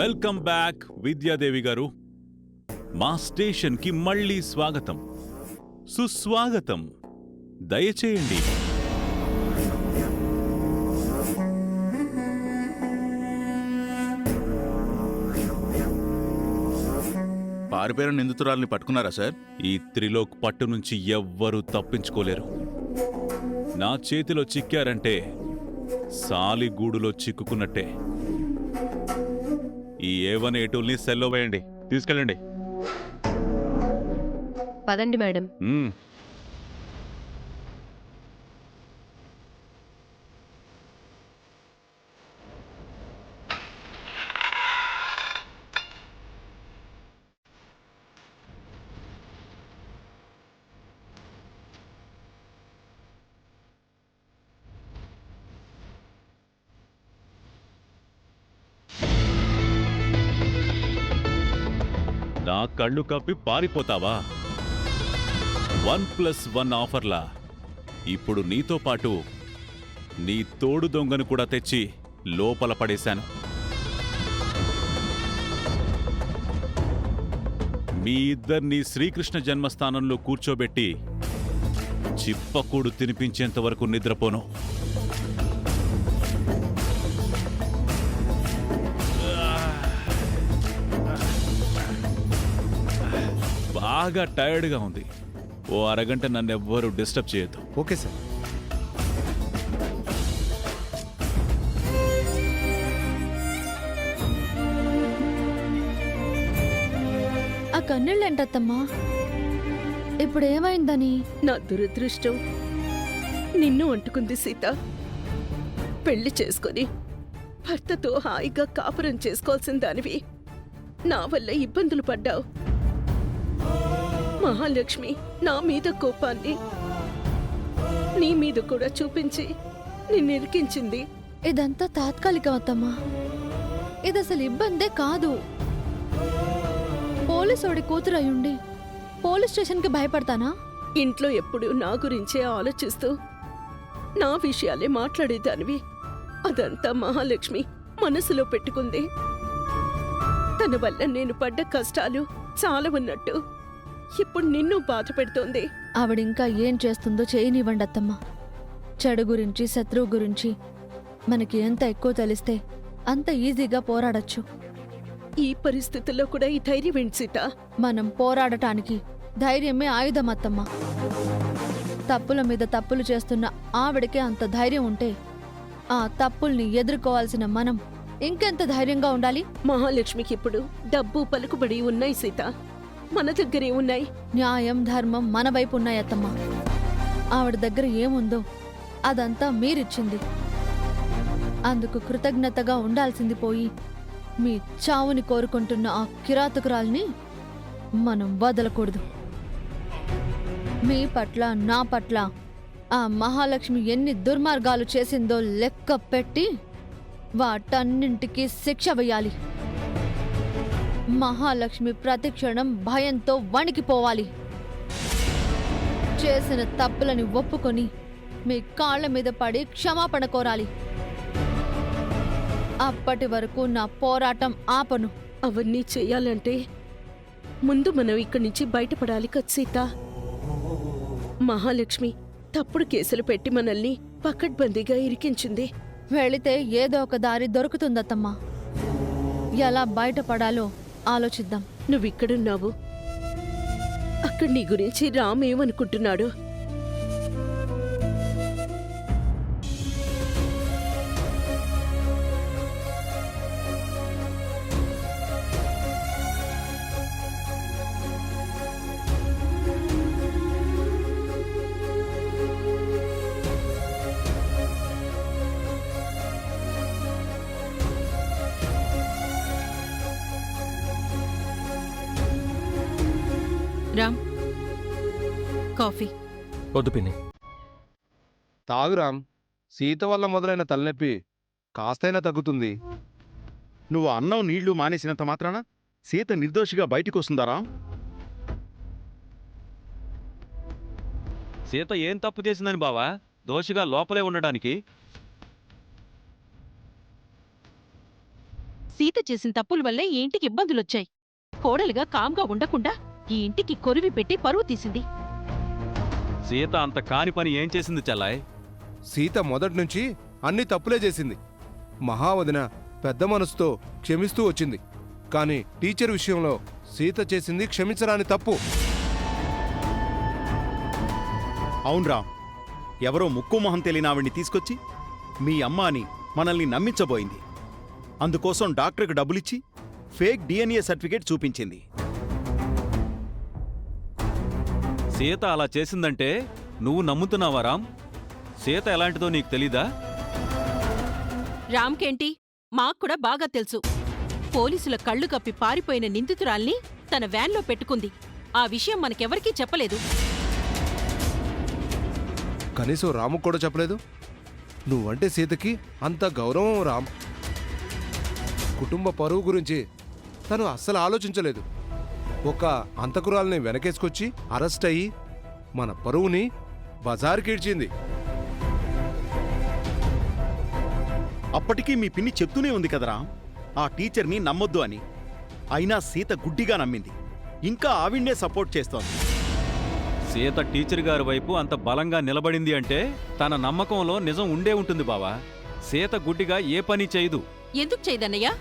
Welcome back Vidyadevi గారు. మా స్టేషన్కి మళ్ళీ స్వాగతం, సుస్వాగతం. దయచేయండి. పారిపోయిన నిందితురాల్ని పట్టుకున్నారా సార్? ఈ త్రిలోక్ పట్టు నుంచి ఎవ్వరూ తప్పించుకోలేరు. నా చేతిలో చిక్కారంటే సాలిగూడులో చిక్కుకున్నట్టే. ఈ A1 A2ల్ని సెల్లో వేయండి, తీసుకెళ్ళండి. పదండి మేడం. నా కళ్ళు కప్పి పారిపోతావా? 1+1 ఆఫర్లా ఇప్పుడు నీతో పాటు నీ తోడు దొంగను కూడా తెచ్చి లోపల పడేశాను. మీ ఇద్దరిని శ్రీకృష్ణ జన్మస్థానంలో కూర్చోబెట్టి చిప్పకూడు తినిపించేంత వరకు నిద్రపోను. బాగా టైర్డ్గా ఉంది. ఓ అరగంట నన్నెవ్వరూ డిస్టర్బ్ చేయొద్దు. Okay sir. ఆ కన్నీళ్ళేంటత్తమ్మా? ఇప్పుడు ఏమైందని? నా దురదృష్టం నిన్ను అంటుకుంది సీత. పెళ్లి చేసుకొని భర్తతో హాయిగా కాపురం చేసుకోవాల్సిన దానివి నా వల్ల ఇబ్బందులు పడ్డావు. మహాలక్ష్మి నా మీద కోపాన్ని నీ మీద కూడా చూపించి నిన్నిరికించింది. ఇదంతా తాత్కాలికం అత్తమ్మా. ఇదసలు ఇబ్బందే కాదు. పోలీసోడి కూతురయ్యుండి పోలీస్ స్టేషన్కి భయపడతానా? ఇంట్లో ఎప్పుడు నా గురించే ఆలోచిస్తూ నా విషయాలే మాట్లాడేదానివి. అదంతా మహాలక్ష్మి మనసులో పెట్టుకుంది. తన వల్ల నేను పడ్డ కష్టాలు చాలా ఉన్నట్టు ఇప్పుడు నిన్ను బాధ పెడుతోంది. ఆవిడింకా ఏం చేస్తుందో చేయనివ్వండి అత్తమ్మా. చెడు గురించి శత్రువు గురించి మనకి ఎంత ఎక్కువ తెలిస్తే అంత ఈజీగా పోరాడొచ్చు. ఈ పరిస్థితుల్లో కూడా ఈ ధైర్యం ఏంటి సీత? మనం పోరాడటానికి ధైర్యమే ఆయుధం అత్తమ్మా. తప్పుల మీద తప్పులు చేస్తున్న ఆవిడకే అంత ధైర్యం ఉంటే ఆ తప్పుల్ని ఎదుర్కోవాల్సిన మనం ఇంకెంత ధైర్యంగా ఉండాలి? మహాలక్ష్మికి ఇప్పుడు డబ్బు పలుకుబడి ఉన్నాయి సీత. మన దగ్గరే ఉన్నాయి. న్యాయం ధర్మం మన వైపు ఉన్నాయి అత్తమ్మా. ఆవిడ దగ్గర ఏముందో అదంతా మీరిచ్చింది. అందుకు కృతజ్ఞతగా ఉండాల్సింది పోయి మీ చావుని కోరుకుంటున్న ఆ కిరాతకురాల్ని మనం వదలకూడదు. మీ పట్ల నా పట్ల ఆ మహాలక్ష్మి ఎన్ని దుర్మార్గాలు చేసిందో లెక్క పెట్టి వాటన్నింటికీ శిక్ష వేయాలి. మహాలక్ష్మి ప్రతిక్షణం భయంతో వణికిపోవాలి. చేసిన తప్పులని ఒప్పుకొని మీ కాళ్ల మీద పడి క్షమాపణ కోరాలి. అప్పటి వరకు నా పోరాటం ఆపను. అవన్నీ చెయ్యాలంటే ముందు మనం ఇక్కడి నుంచి బయటపడాలి కదా సీత. మహాలక్ష్మి తప్పుడు కేసులు పెట్టి మనల్ని పకడ్బందీగా ఇరికించింది. వెళితే ఏదో ఒక దారి దొరుకుతుందత్తమ్మా. ఎలా బయటపడాలో ఆలోచిద్దాం. నువ్విక్కడున్నావు, అక్కడ నీ గురించి రామ్ ఏమనుకుంటున్నాడు? రామ్, కాఫీ. వద్దు పిన్ని. తాగురామ్. సీత వల్ల మొదలైన తలనొప్పి కాస్తైనా తగ్గుతుంది. నువ్వు అన్నం నీళ్లు మానేసినంత మాత్రాన సీత నిర్దోషిగా బయటికి వస్తుందారా? సీత ఏం తప్పు చేసిందని బావా దోషిగా లోపలే ఉండడానికి? సీత చేసిన తప్పుల వల్లే ఈ ఇంటికి ఇబ్బందులొచ్చాయి. కోడలుగా కామ్గా ఉండకుండా ఈ ఇంటికి కొరివి పెట్టి పరువు తీసింది. సీత అంత కాని పని ఏం చేసింది చెల్లాయ్? సీత మొదట్నుంచి అన్ని తప్పులే చేసింది. మహావదిన పెద్ద మనసుతో క్షమిస్తూ వచ్చింది. కాని టీచర్ విషయంలో సీత చేసింది క్షమించరాని తప్పు. అవునరా, ఎవరో ముక్కు మొహం తెలియని ఆవిడ్ని తీసుకొచ్చి మీ అమ్మ అని మనల్ని నమ్మించబోయింది. అందుకోసం డాక్టర్కి డబ్బులిచ్చి ఫేక్ డిఎన్ఏ సర్టిఫికేట్ చూపించింది. సీత అలా చేసిందంటే నువ్వు నమ్ముతున్నావా రామ్? సీత ఎలాంటిదో నీకు తెలీదా? రామ్కేంటి, మాక్కూడా బాగా తెలుసు. పోలీసుల కళ్ళు కప్పి పారిపోయిన నిందితురాల్ని తన వ్యాన్లో పెట్టుకుంది. ఆ విషయం మనకెవరికీ చెప్పలేదు. కనీసం రాముకు కూడా చెప్పలేదు. నువ్వంటే సీతకి అంత గౌరవం రామ్. కుటుంబ పరువు గురించి తను అస్సలు ఆలోచించలేదు. ఒక అంతకురాల్ని వెనకేసుకొచ్చి అరెస్ట్ అయ్యి మన పరువుని బజారుకీడ్చింది. అప్పటికీ మీ పిన్ని చెప్తూనే ఉంది కదరా ఆ టీచర్ని నమ్మొద్దు అని. అయినా సీత గుడ్డిగా నమ్మింది. ఇంకా ఆవిడ్నే సపోర్ట్ చేస్తోంది. సీత టీచర్ గారి వైపు అంత బలంగా నిలబడింది అంటే తన నమ్మకంలో నిజం ఉండే ఉంటుంది బావా. సీత గుడ్డిగా ఏ పని చేయదు. ఎందుకు చేయదన్నయ్యా?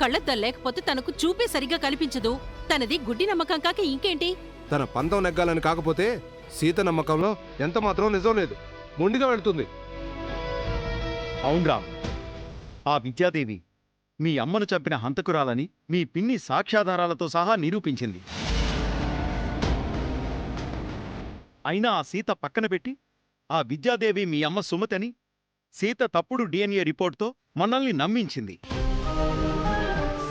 కళ్ళద్దాలు లేకపోతే తనకు చూపే సరిగా కనిపించదు. తనది గుడ్డి నమ్మకం కాక ఇంకేంటి? తన పంతం నెగ్గాలని కాకపోతే సీత నమ్మకంలో ఎంత మాత్రం నిజం లేదు. మొండిగా వెళ్తుంది. అవునరా, ఆ విద్యాదేవి మీ అమ్మను చంపిన హంతకురాలని మీ పిన్ని సాక్ష్యాధారాలతో సహా నిరూపించింది. అయినా ఆ సీత పక్కన పెట్టి ఆ విద్యాదేవి మీ అమ్మ సుమతని, సీత తప్పుడు డిఎన్ఏ రిపోర్ట్తో మనల్ని నమ్మించింది.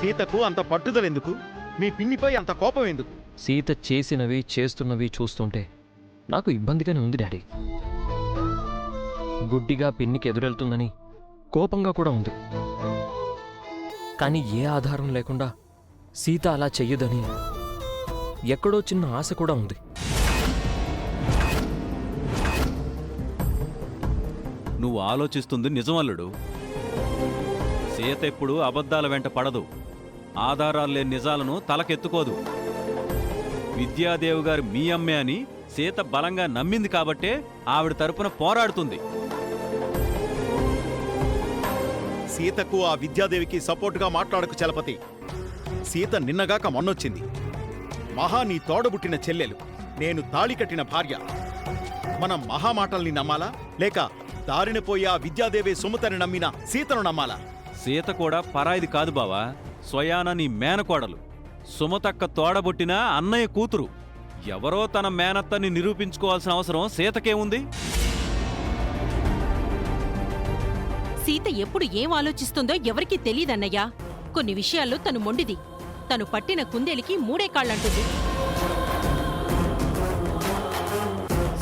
సీతకు అంత పట్టుదలెందుకు? మీ పిన్నిపై అంత కోపం ఎందుకు? సీత చేసినవి చేస్తున్నవి చూస్తుంటే నాకు ఇబ్బందిగానే ఉంది డాడీ. గుడ్డిగా పిన్నికి ఎదురెళ్తుందని కోపంగా కూడా ఉంది. కానీ ఏ ఆధారం లేకుండా సీత అలా చెయ్యదని ఎక్కడో చిన్న ఆశ కూడా ఉంది. నువ్వు ఆలోచిస్తుంది నిజమల్లుడు. సీత ఎప్పుడు అబద్ధాల వెంట పడదు. ఆధారాలు లేని నిజాలను తలకెత్తుకోదు. విద్యాదేవి గారు మీ అమ్మే అని సీత బలంగా నమ్మింది కాబట్టే ఆవిడ తరపున పోరాడుతుంది. సీతకు ఆ విద్యాదేవికి సపోర్టుగా మాట్లాడకు చలపతి. సీత నిన్నగాక మొన్నొచ్చింది. మహా నీ తోడబుట్టిన చెల్లెలు, నేను తాళి కట్టిన భార్య. మనం మహా మాటల్ని నమ్మాలా, లేక దారిన పోయి ఆ విద్యాదేవి సుమతని నమ్మిన సీతను నమ్మాలా? సీత కూడా పరాయిది కాదు బావా. స్వయాన నీ మేనకోడలు. సుమతక్క తోడబుట్టిన అన్నయ్య కూతురు. ఎవరో తన మేనత్తని నిరూపించుకోవాల్సిన అవసరం సీతకేముంది? సీత ఎప్పుడు ఏం ఆలోచిస్తుందో ఎవరికీ తెలీదన్నయ్యా. కొన్ని విషయాల్లో తను మొండిది. తను పట్టిన కుందేలికి మూడే కాళ్ళంటుంది.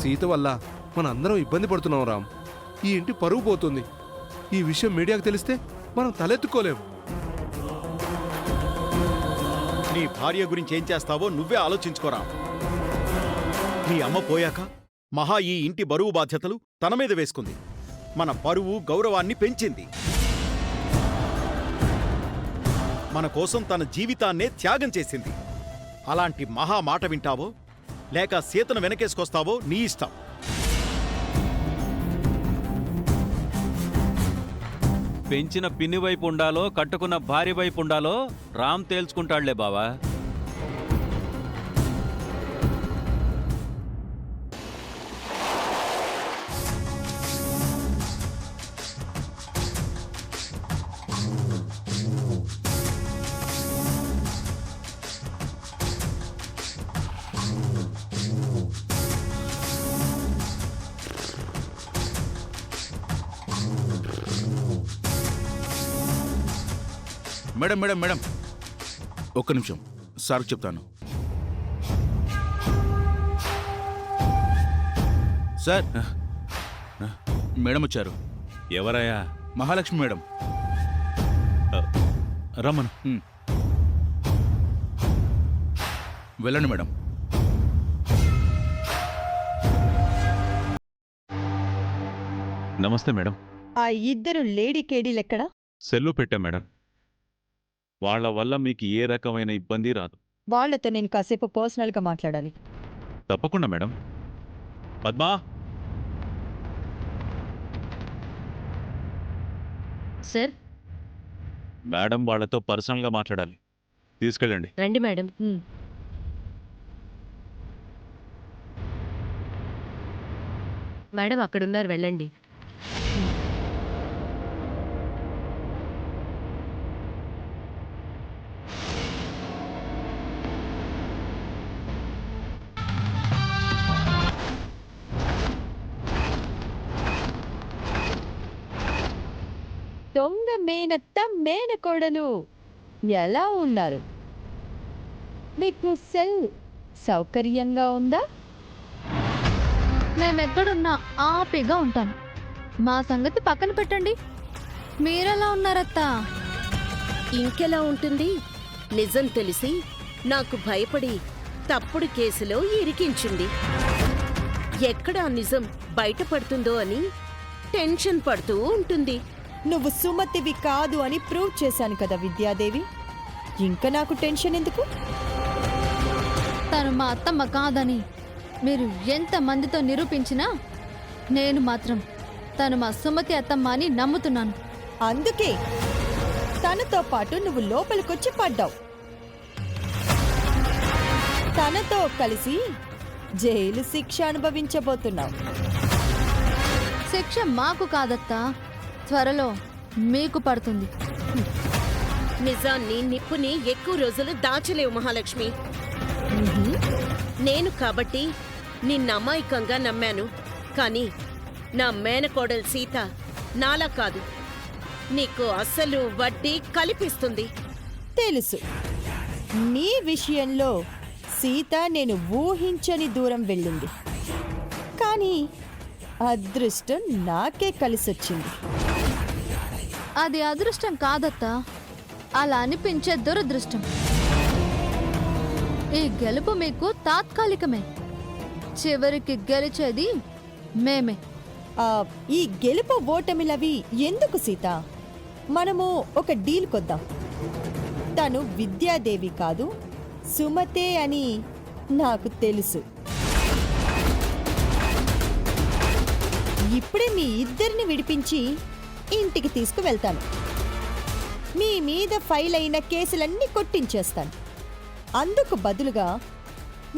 సీత వల్ల మనందరం ఇబ్బంది పడుతున్నాం రామ్. ఈ ఇంటి పరువు పోతుంది. ఈ విషయం మీడియాకు తెలిస్తే మనం తలెత్తుకోలేం. నీ భార్య గురించి ఏం చేస్తావో నువ్వే ఆలోచించుకోరా. నీ అమ్మ పోయాక మహా ఈ ఇంటి బరువు బాధ్యతలు తన మీద వేసుకుంది. మన పరువు గౌరవాన్ని పెంచింది. మన కోసం తన జీవితాన్నే త్యాగం చేసింది. అలాంటి మహా మాట వింటావో లేక సీతను వెనకేసుకొస్తావో నీ ఇష్టం. పెంచిన పిన్ని వైపు ఉండాలో, కట్టుకున్న భార్య వైపు ఉండాలో రామ్ తేల్చుకుంటాడులే బావా. మేడం మేడం మేడం ఒక్క నిమిషం, సార్ చెప్తాను. సార్, మేడం వచ్చారు. ఎవరయ్యా? మహాలక్ష్మి మేడం. రమ్మను. వెళ్ళండి మేడం. నమస్తే మేడం. ఆ ఇద్దరు లేడీ కేడీలెక్కడా? సెల్లు పెట్టా మేడం. వాళ్ళ వల్ల మీకు ఏ రకమైన ఇబ్బంది రాదు. వాళ్ళతో నేను కాసేపు పర్సనల్గా మాట్లాడాలి. తప్పకుండా మేడం. పద్మా, సార్ మేడం వాళ్ళతో పర్సనల్గా మాట్లాడాలి. తీసుకెళ్ళండి. రండి మేడం. మేడం అక్కడున్నారు, వెళ్ళండి. దొంగ మేనత్త మేనకోడలు ఎలా ఉన్నారు? మీకు సెల్ సౌకర్యంగా ఉందా? మేమెక్కడున్నా ఆపేగా ఉంటాను. మా సంగతి పక్కన పెట్టండి. మీరెలా ఉన్నారత్తా? ఇంకెలా ఉంటుంది? నిజం తెలిసి నాకు భయపడి తప్పుడు కేసులో ఇరికించింది. ఎక్కడ ఆ నిజం బయటపడుతుందో అని టెన్షన్ పడుతూ ఉంటుంది. నువ్వు సుమతివి కాదు అని ప్రూవ్ చేశాను కదా విద్యాదేవి, ఇంకా నాకు టెన్షన్ ఎందుకు? తను మా అత్తమ్మ కాదని మీరు ఎంత మందితో నిరూపించినా నేను మాత్రం తను మా సుమతి అత్తమ్మ అని నమ్ముతున్నాను. అందుకే తనతో పాటు నువ్వు లోపలికొచ్చి పడ్డావు. తనతో కలిసి జైలు శిక్ష అనుభవించబోతున్నావు. శిక్ష మాకు కాదత్తా, త్వరలో మీకు పడుతుంది. నిజాన్ని నిప్పుని ఎక్కువ రోజులు దాచలేవు మహాలక్ష్మి. నేను కాబట్టి నిన్న అమాయకంగా నమ్మాను. కానీ నా మేనకోడలు సీత నాలా కాదు. నీకు అసలు వడ్డీ కలిపిస్తుంది. తెలుసు, నీ విషయంలో సీత నేను ఊహించని దూరం వెళ్ళింది. కానీ అదృష్టం నాకే కలిసొచ్చింది. అది అదృష్టం కాదత్తా, అలా అనిపించే దురదృష్టం. ఈ గెలుపు మీకు తాత్కాలికమే, చివరికి గెలిచేది మేమే. ఈ గెలుపు ఓటమిలవి ఎందుకు సీత? మనము ఒక డీల్ కొద్దాం. తను విద్యాదేవి కాదు, సుమతే అని నాకు తెలుసు. ఇప్పుడే మీ ఇద్దరిని విడిపించి ఇంటికి తీసుకువెళ్తాను. మీ మీద ఫైల్ అయిన కేసులన్నీ కొట్టించేస్తాను. అందుకు బదులుగా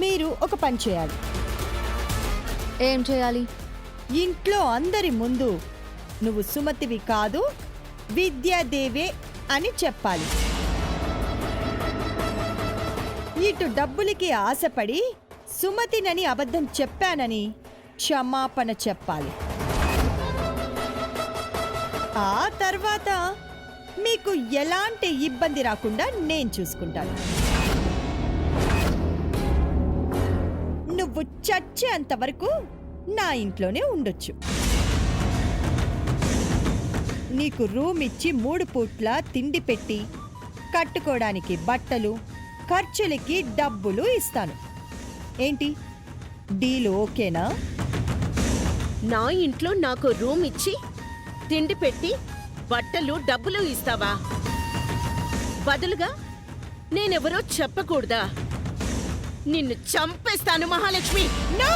మీరు ఒక పని చేయాలి. ఏం చేయాలి? ఇంట్లో అందరి ముందు నువ్వు సుమతివి కాదు, విద్యాదేవే అని చెప్పాలి. ఇటు డబ్బులకి ఆశపడి సుమతినని అబద్ధం చెప్పానని క్షమాపణ చెప్పాలి. ఆ తర్వాత మీకు ఎలాంటి ఇబ్బంది రాకుండా నేను చూసుకుంటాను. నువ్వు చచ్చేంత వరకు నా ఇంట్లోనే ఉండొచ్చు. నీకు రూమ్ ఇచ్చి 3 పూట్ల తిండి పెట్టి కట్టుకోవడానికి బట్టలు, ఖర్చులకి డబ్బులు ఇస్తాను. ఏంటి, డీల్ ఓకేనా? నా ఇంట్లో నాకు రూమ్ ఇచ్చి తిండి పెట్టి బట్టలు డబ్బులు ఇస్తావా? బదులుగా నేనెవరో చెప్పకూడదా? నిన్ను చంపేస్తాను మహాలక్ష్మి. నో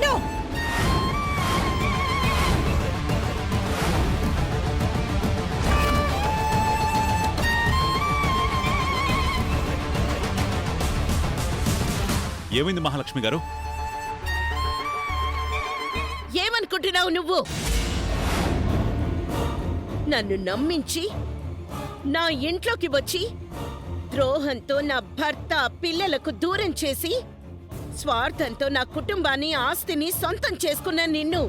నో, ఏమైంది మహాలక్ష్మి గారు? ఏమనుకుంటున్నావు నువ్వు? నన్ను నమ్మించి నా ఇంట్లోకి వచ్చి ద్రోహంతో నా భర్త పిల్లలకు దూరం చేసి స్వార్థంతో నా కుటుంబాన్ని ఆస్తిని సొంతం చేసుకున్న నిన్ను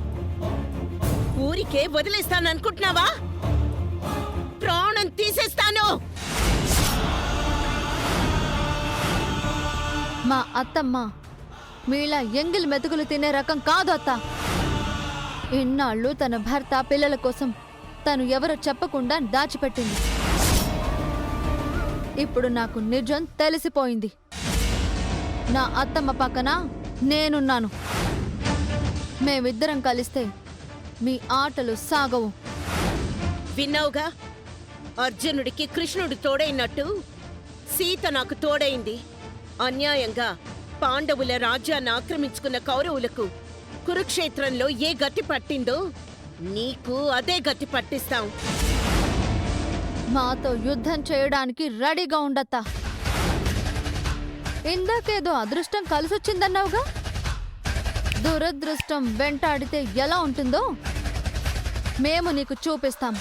ఊరికే వదిలేస్తాననుకుంటున్నావా? ప్రాణం తీసేస్తాను. మా అత్తమ్మ మీలా ఎంగిల్ మెతుకులు తినే రకం కాదు అత్త. ఇన్నాళ్ళు తన భర్త పిల్లల కోసం తను ఎవరో చెప్పకుండా దాచిపెట్టింది. ఇప్పుడు నాకు నిజం తెలిసిపోయింది. నా అత్తమ్మ పక్కన నేనున్నాను. మేమిద్దరం కలిస్తే మీ ఆటలు సాగవు. విన్నావుగా, అర్జునుడికి కృష్ణుడు తోడైనట్టు సీత నాకు తోడైంది. అన్యాయంగా పాండవుల రాజ్యాన్ని ఆక్రమించుకున్న కౌరవులకు కురుక్షేత్రంలో ఏ గతి పట్టిందో నీకు అదే గతి పట్టిస్తాం. మాతో యుద్ధం చేయడానికి రెడీగా ఉండత్తా. ఇందాకేదో అదృష్టం కలిసొచ్చిందన్నావుగా, దురదృష్టం వెంటాడితే ఎలా ఉంటుందో మేము నీకు చూపిస్తాం.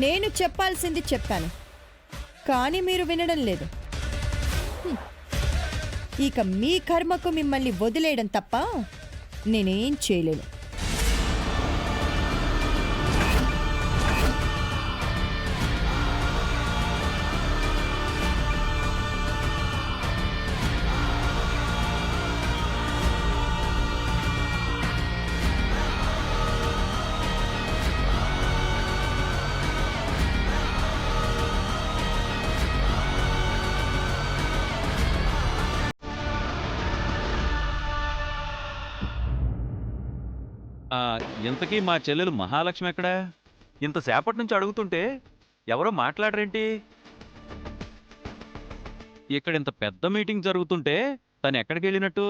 నేను చెప్పాల్సింది చెప్పాను, కానీ మీరు వినడం లేదు. ఇక మీ కర్మకు మిమ్మల్ని వదిలేయడం తప్ప నేనేం చేయలేను. ఇంతకీ మా చెల్లెలు మహాలక్ష్మి ఎక్కడా? ఇంతసేపటి నుంచి అడుగుతుంటే ఎవరో మాట్లాడరేంటి? ఇక్కడ ఇంత పెద్ద మీటింగ్ జరుగుతుంటే తను ఎక్కడికి వెళ్ళినట్టు?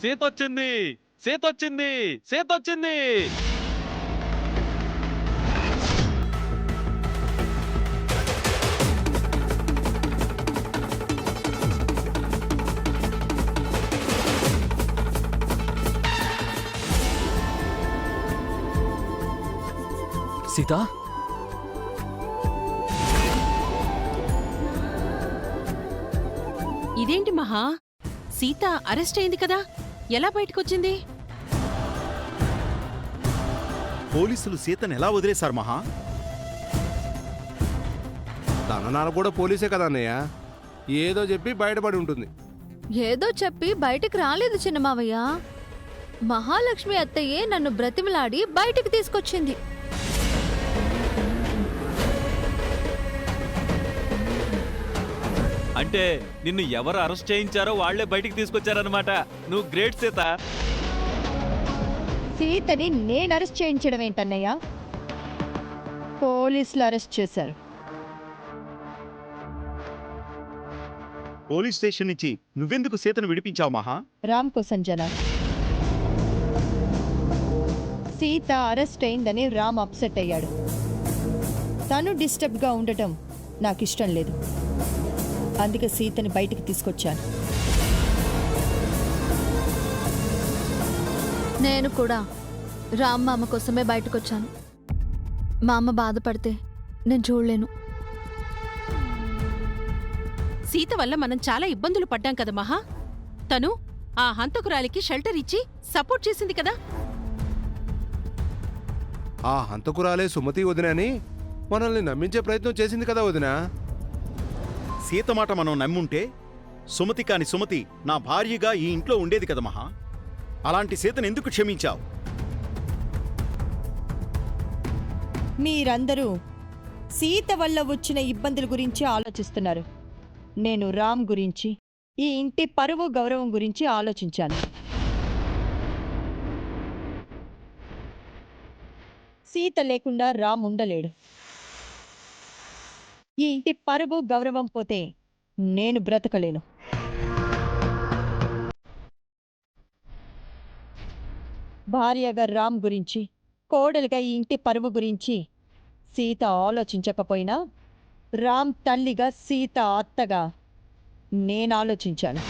సీతొచ్చింది, సీతొచ్చింది, సీతొచ్చింది. సీత, ఇదేంటి మహా? సీత అరెస్ట్ అయింది కదా, ఎలా బయటకొచ్చింది? పోలీసులు సీతను ఎలా వదిలేశారు మహా? తన నాన్న కూడా పోలీసే కదా అన్నయ్య, ఏదో చెప్పి బయటపడి ఉంటుంది. ఏదో చెప్పి బయటికి రాలేదు చిన్నమావయ్య. మహాలక్ష్మి అత్తయ్యే నన్ను బ్రతిమలాడి బయటికి తీసుకొచ్చింది. అంటే నిన్ను ఎవరు అరెస్ట్ చేయించారో వాళ్లే బయటికి తీసుకొచ్చారన్నమాట. నువ్వు గ్రేట్ సీత. సీతని నేను అరెస్ట్ చేయించడం ఏంటన్నయ్య? పోలీసులు అరెస్ట్ చేశారు. పోలీస్ స్టేషన్ నుంచి నువ్వెందుకు సీతను విడిపించావు మహా? రామ్ కోసం జన. సీత అరెస్ట్ అయిందని రామ్ అప్సెట్ అయ్యాడు. తను డిస్టర్బ్గా ఉండటం నాకు ఇష్టం లేదు. అందుకే సీతని బయటికి తీసుకొచ్చాను. నేను కూడా రామ్ మామ కోసమే బయటకొచ్చాను. మా అమ్మ బాధపడితే నేను చూడలేను. సీత వల్ల మనం చాలా ఇబ్బందులు పడ్డాం కదా మహా. తను ఆ హంతకురాలికి షెల్టర్ ఇచ్చి సపోర్ట్ చేసింది కదా. ఆ హంతకురాలే సుమతి వదిన అని మనల్ని నమ్మించే ప్రయత్నం చేసింది కదా వదిన. సీత మాట మనం నమ్ముంటే సుమతి కాని సుమతి నా భార్యగా ఈ ఇంట్లో ఉండేది కదా మహా. అలాంటి సీతను ఎందుకు క్షమించావు? మీరందరూ సీత వల్ల వచ్చిన ఇబ్బందుల గురించి ఆలోచిస్తున్నారు. నేను రామ్ గురించి, ఈ ఇంటి పరువు గౌరవం గురించి ఆలోచించాను. సీత లేకుండా రామ్ ఉండలేడు. ఈ ఇంటి పరువు గౌరవం పోతే నేను బ్రతకలేను. భార్యగా రామ్ గురించి, కోడలుగా ఈ ఇంటి పరువు గురించి సీత ఆలోచించకపోయినా రామ్ తల్లిగా సీత అత్తగా నేను ఆలోచించాను.